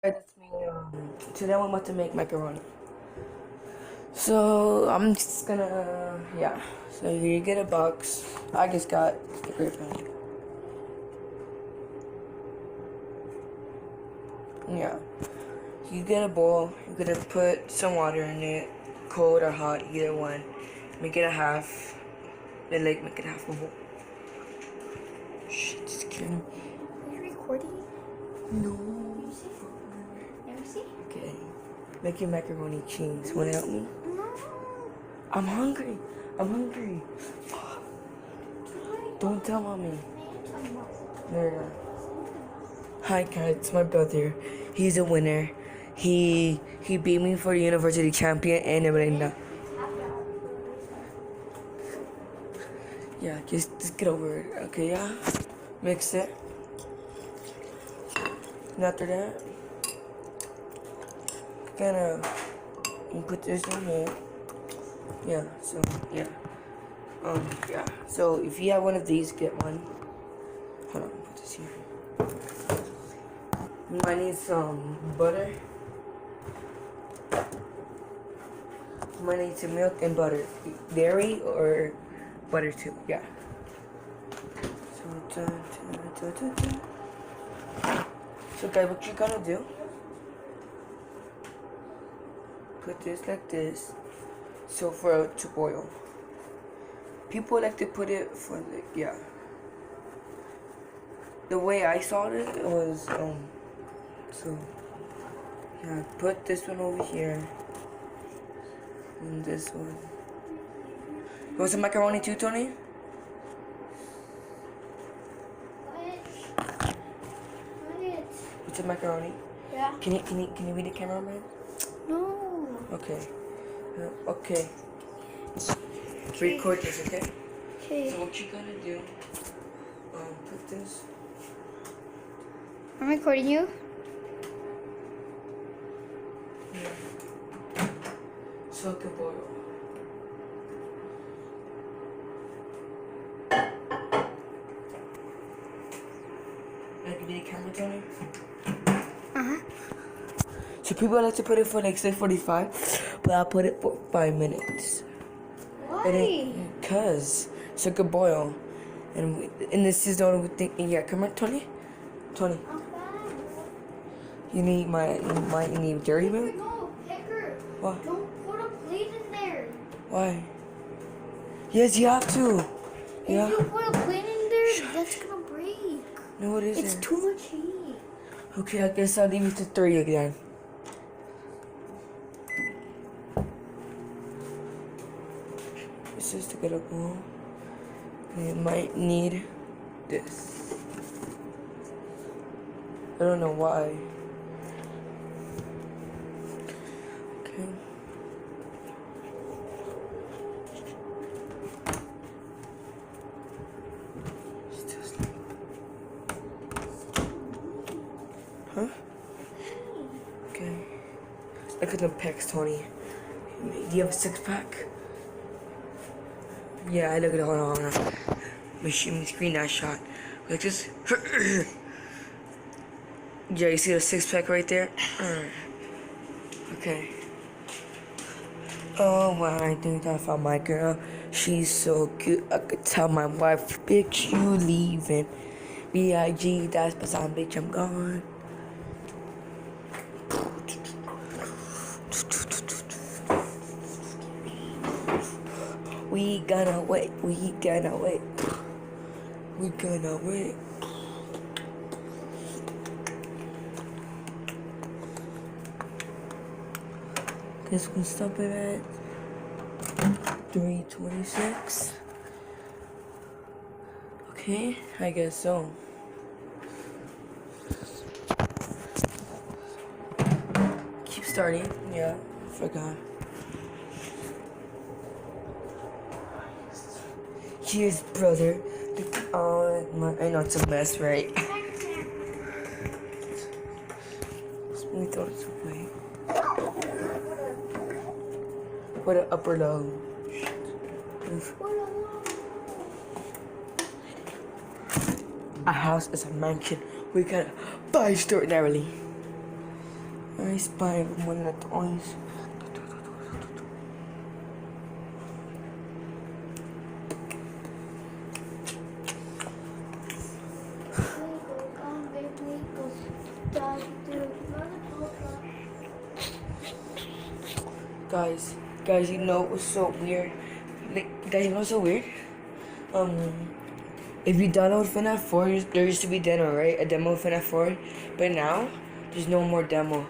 That's me. Today I'm about to make macaroni. So I'm just gonna, yeah. So you get a box. I just got the grape pan. Yeah. You get a bowl. You're gonna put some water in it, cold or hot, either one. Make it a half. Then make it half a whole. Shit, just kidding. Are you recording? No. Never see? Okay. Make your macaroni cheese. Wanna help me? No. I'm hungry. I'm hungry. Don't tell mommy. No. Hi guys, it's my brother. He's a winner. He beat me for the university champion and everything. Yeah, just get over it. Okay, yeah. Mix it. And after that, gonna put this in here. Yeah. So yeah. Yeah. So if you have one of these, get one. Hold on, put this here. You might need some butter. You might need some milk and butter. Dairy or butter too, yeah. So guys, what you're gonna do, put this like this, so for it to boil. People like to put it for like, yeah. The way I saw it was, so, yeah, put this one over here, and this one. You want some macaroni too, Tony? What's a macaroni? Yeah. Can you read the cameraman? No. Okay. Okay. Record this, okay? Okay. So what you're gonna do? Put this. I'm recording you. Yeah. So it can boil. Like the camera, Tony? Uh-huh. So people like to put it for like say 45, but I'll put it for 5 minutes. Why? Cause so it could boil, and this is the only thing. Yeah, come on, Tony. Tony, you need you need dirty milk. No, Picker. Why? Don't put a plate in there. Why? Yes, you have to. Yeah. If you put a plate in there, that's gonna break. No, it isn't. It's too much heat. Okay, I guess I'll leave it to 3 again. This is to get a bowl. It might need this. I don't know why. Okay. Still asleep. Huh? Okay. Look at the pecs, Tony. Do you have a 6-pack? Yeah, I look at it. Hold on. Let me screen that shot. Like this. Yeah, you see the 6-pack right there? Okay. Oh, wow, I think I found my girl. She's so cute. I could tell my wife, bitch, you leaving. B.I.G., that's beside, bitch, I'm gone. We gonna wait. We gonna wait. We gonna wait. Guess we can stop it at 3:26. Okay, I guess so. Keep starting. Yeah, forgot. Here's brother. I know it's a mess, right? Let me throw this away. Put it up or low. A house is a mansion. We got a 5-story narrowly. I spy one at once. Guys, you know what's so weird? Guys, you know what's so weird? If you download FNAF 4, there used to be demo, right? A demo of FNAF 4, but now there's no more demo.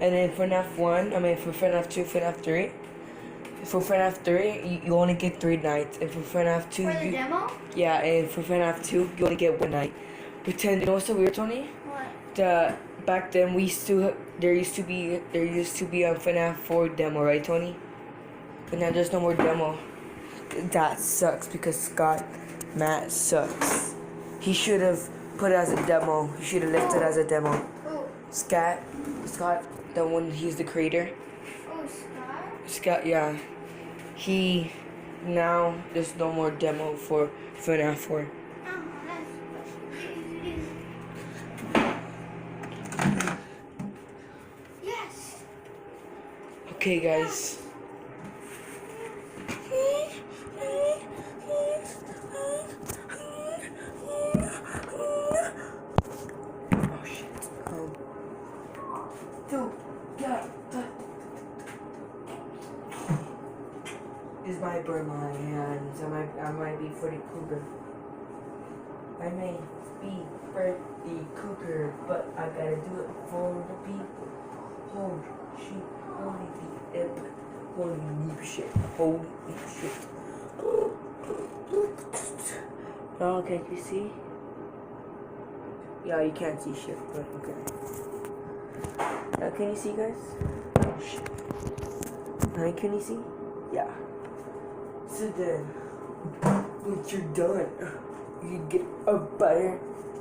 And then FNAF 1, I mean for FNAF 2, FNAF 3. For FNAF 3, you only get 3 nights, and for FNAF 2, For the demo? yeah, and for FNAF 2, you only get 1 night. Pretend, you know what's so weird, Tony? What? Back then there used to be a FNAF 4 demo, right, Tony? But now there's no more demo. That sucks because Matt sucks. He should have put it as a demo. He should have left it as a demo. Oh. Scott, the one, he's the creator. Oh, Scott? Scott, yeah. Now there's no more demo for FNAF 4. Yes. Okay, guys. Oh shit. This might burn my hands. I might be Freddy Krueger. I may be Freddy Krueger, but I gotta do it for the people. Holy shit. Holy the epic. Holy new shit. Holy shit. Oh, can't you see? Yeah, you can't see shit, but okay. Now can you see, guys? Oh shit. Now can you see? Yeah. So then, once you're done, you get a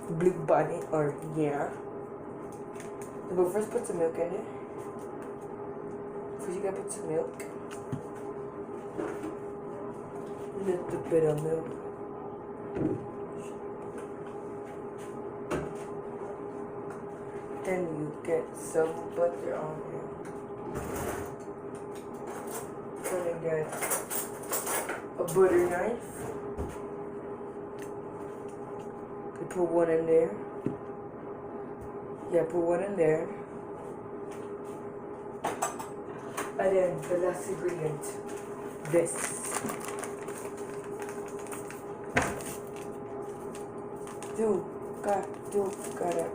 blue bunny, or yeah. But first put some milk in it. First you gotta put some milk. A little bit of milk. Then you get some butter on it. Then you get a butter knife. You put one in there. Yeah, put one in there. And then the last ingredient, this. Do got it.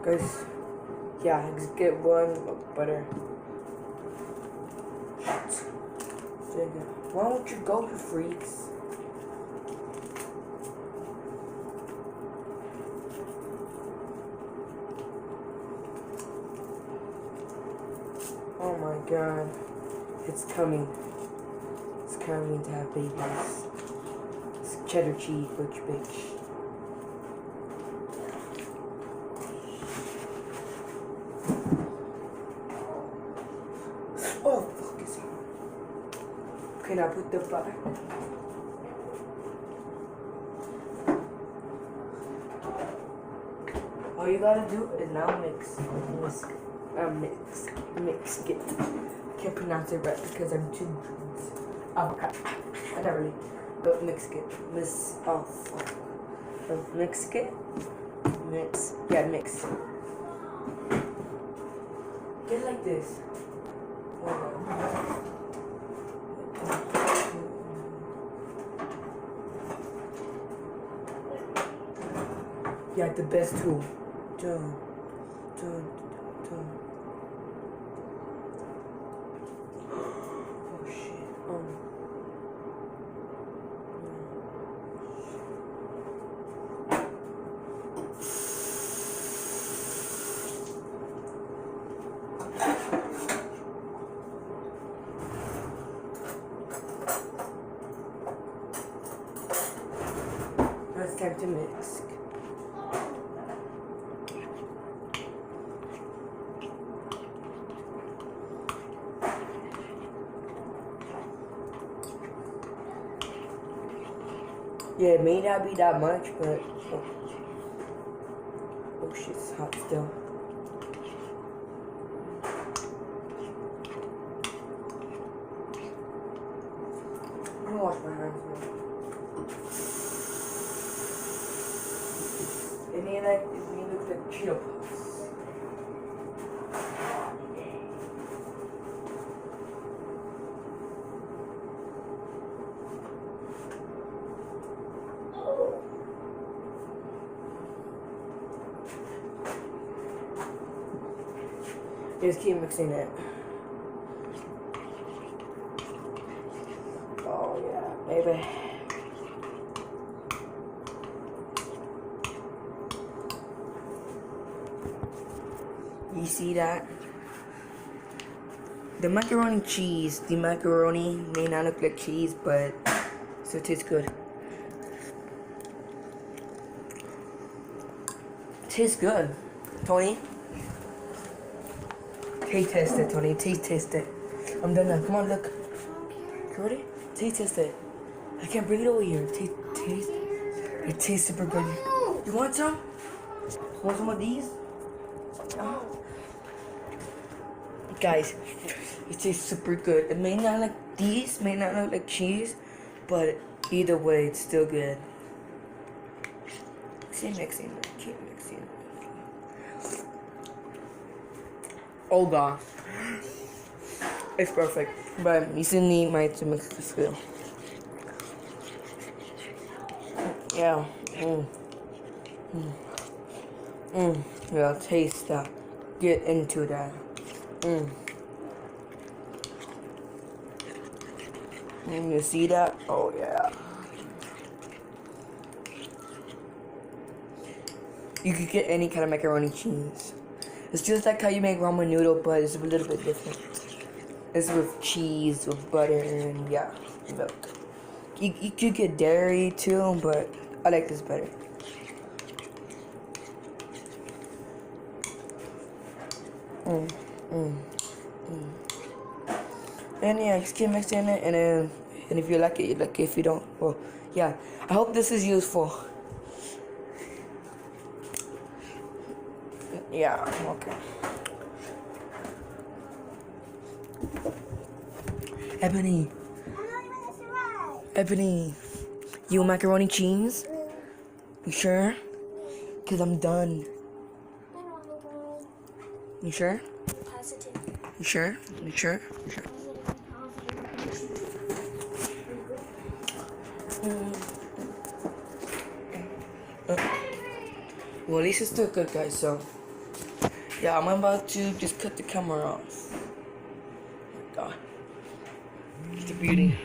Guys, yeah, just get one butter. Why don't you go, you freaks? Oh my god, it's coming. It's coming to have babies. It's cheddar cheese, bitch. Oh, fuck is it? Can I put the butter? All you gotta do is now mix it. Can't pronounce it right because I'm too dreams. Oh crap. I never really. But mix it. Oh fuck. Mix it. Mix. Yeah, mix. Get like this. Yeah, the best tool. Done. Oh shit. Now it's time to mix. Yeah, it may not be that much, but oh shit, it's hot still. I'm gonna wash my hands now. It may look like Cheeto Puffs. Just keep mixing it. Oh yeah, baby. You see that? The macaroni cheese. The macaroni may not look like cheese, but still tastes good. Tastes good, Tony. Taste test it, Tony. Taste test it. I'm done now. Come on, look. You ready? Taste test it. I can't bring it over here. Taste. It tastes super good. You want some? Want some of these? Guys, it tastes super good. It may not like these, may not look like cheese, but either way, it's still good. Keep mixing. Keep mixing. Oh god, it's perfect. But you still need my to mix this good. Yeah. Yeah, taste that. Get into that. You see that? Oh yeah. You could get any kind of macaroni cheese. It's just like how you make ramen noodle, but it's a little bit different. It's with cheese, with butter, and yeah, milk. You could get dairy too, but I like this better. And yeah, just keep mixing it, and if you like it, you like it. If you don't, well, yeah. I hope this is useful. Yeah, okay. Ebony. Ebony. You want macaroni cheese? You sure? Cause I'm done. You sure? Positive. You sure? You sure? You sure? Well, at least it's still good, guys, so yeah, I'm about to just cut the camera off. Oh my god. It's a beauty.